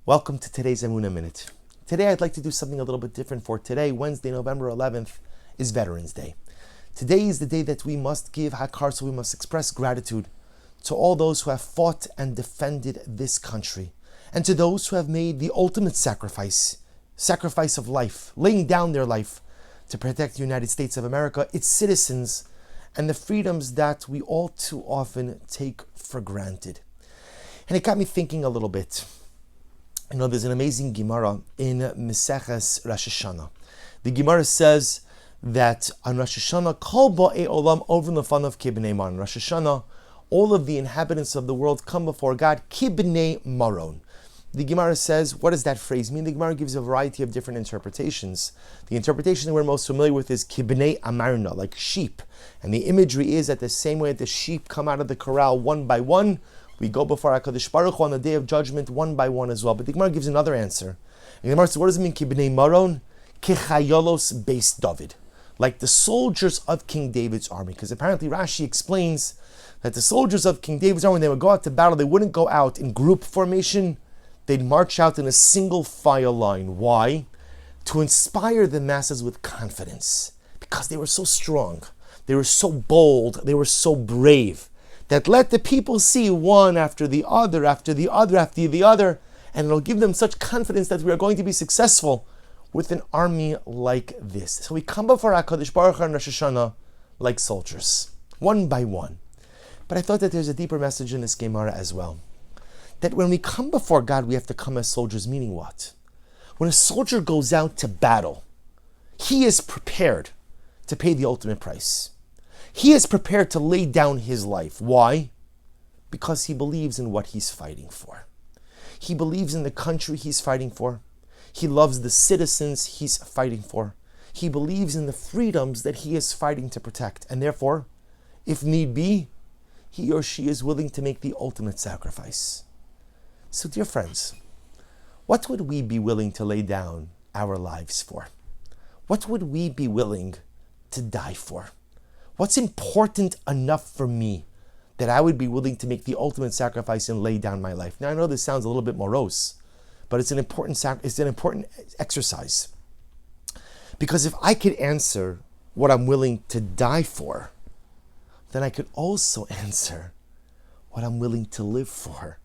Welcome to today's Emunah Minute. Today I'd like to do something a little bit different for today. Wednesday, November 11th is Veterans Day. Today is the day that we must give hakar, so we must express gratitude to all those who have fought and defended this country, and to those who have made the ultimate sacrifice of life, laying down their life to protect the United States of America, its citizens, and the freedoms that we all too often take for granted. And it got me thinking a little bit. You know, there's an amazing Gemara in Meseches Rosh Hashanah. The Gemara says that on Rosh Hashanah, Kol Ba'ei Olam Ovrim Lefanav Kibnei Maron. Rosh Hashanah, all of the inhabitants of the world come before God, Kibnei Maron. The Gemara says, what does that phrase mean? The Gemara gives a variety of different interpretations. The interpretation that we're most familiar with is Kibnei Amarna, like sheep. And the imagery is that the same way that the sheep come out of the corral one by one, we go before HaKadosh Baruch Hu on the day of judgment one by one as well. But the Gemara gives another answer. The Gemara says, what does it mean, Kibnei Maron? Kechayolos Beis David. Like the soldiers of King David's army. Because apparently Rashi explains that the soldiers of King David's army, when they would go out to battle, they wouldn't go out in group formation. They'd march out in a single file line. Why? To inspire the masses with confidence. Because they were so strong. They were so bold. They were so brave. That let the people see one after the other, after the other, after the other, and it'll give them such confidence that we are going to be successful with an army like this. So we come before HaKadosh Baruch Hu and Rosh Hashanah like soldiers, one by one. But I thought that there's a deeper message in this Gemara as well. That when we come before God, we have to come as soldiers, meaning what? When a soldier goes out to battle, he is prepared to pay the ultimate price. He is prepared to lay down his life. Why? Because he believes in what he's fighting for. He believes in the country he's fighting for. He loves the citizens he's fighting for. He believes in the freedoms that he is fighting to protect. And therefore, if need be, he or she is willing to make the ultimate sacrifice. So dear friends, what would we be willing to lay down our lives for? What would we be willing to die for? What's important enough for me that I would be willing to make the ultimate sacrifice and lay down my life? Now I know this sounds a little bit morose, but it's an important exercise. Because if I could answer what I'm willing to die for, then I could also answer what I'm willing to live for.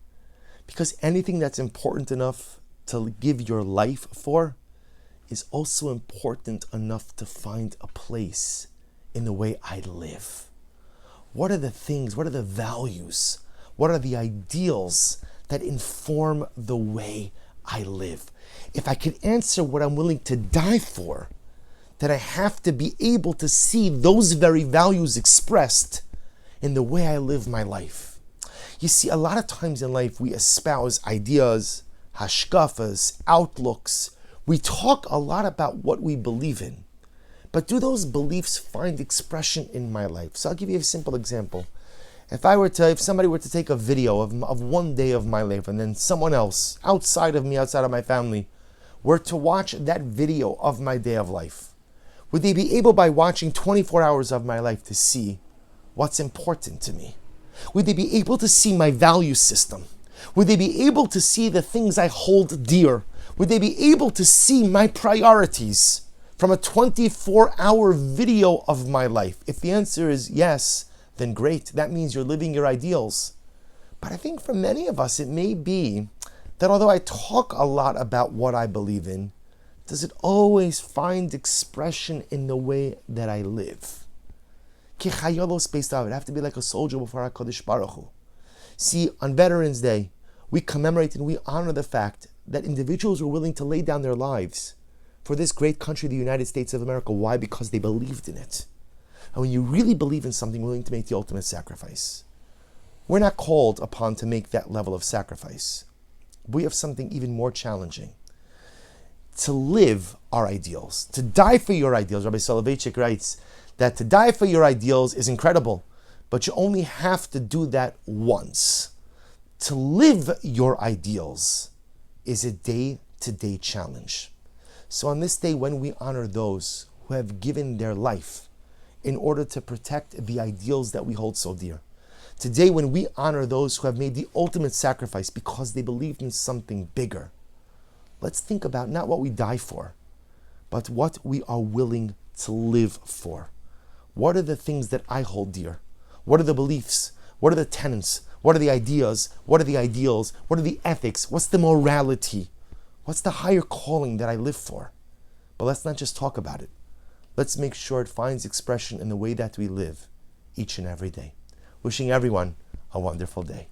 Because anything that's important enough to give your life for is also important enough to find a place in the way I live. What are the things, what are the values, what are the ideals that inform the way I live? If I could answer what I'm willing to die for, then I have to be able to see those very values expressed in the way I live my life. You see, a lot of times in life we espouse ideas, hashkafas, outlooks. We talk a lot about what we believe in. But do those beliefs find expression in my life? So I'll give you a simple example. If somebody were to take a video of one day of my life, and then someone else outside of me, outside of my family, were to watch that video of my day of life, would they be able, by watching 24 hours of my life, to see what's important to me? Would they be able to see my value system? Would they be able to see the things I hold dear? Would they be able to see my priorities from a 24-hour video of my life? If the answer is yes, then great. That means you're living your ideals. But I think for many of us, it may be that although I talk a lot about what I believe in, does it always find expression in the way that I live? Kechayolos Beis David. I have to be like a soldier before HaKadosh Baruch Hu. See, on Veterans Day, we commemorate and we honor the fact that individuals were willing to lay down their lives for this great country, the United States of America. Why? Because they believed in it. And when you really believe in something, willing to make the ultimate sacrifice. We're not called upon to make that level of sacrifice. We have something even more challenging. To live our ideals. To die for your ideals. Rabbi Soloveitchik writes that to die for your ideals is incredible, but you only have to do that once. To live your ideals is a day-to-day challenge. So on this day, when we honor those who have given their life in order to protect the ideals that we hold so dear, today when we honor those who have made the ultimate sacrifice because they believed in something bigger, let's think about not what we die for, but what we are willing to live for. What are the things that I hold dear? What are the beliefs? What are the tenets? What are the ideas? What are the ideals? What are the ethics? What's the morality? What's the higher calling that I live for? But let's not just talk about it. Let's make sure it finds expression in the way that we live each and every day. Wishing everyone a wonderful day.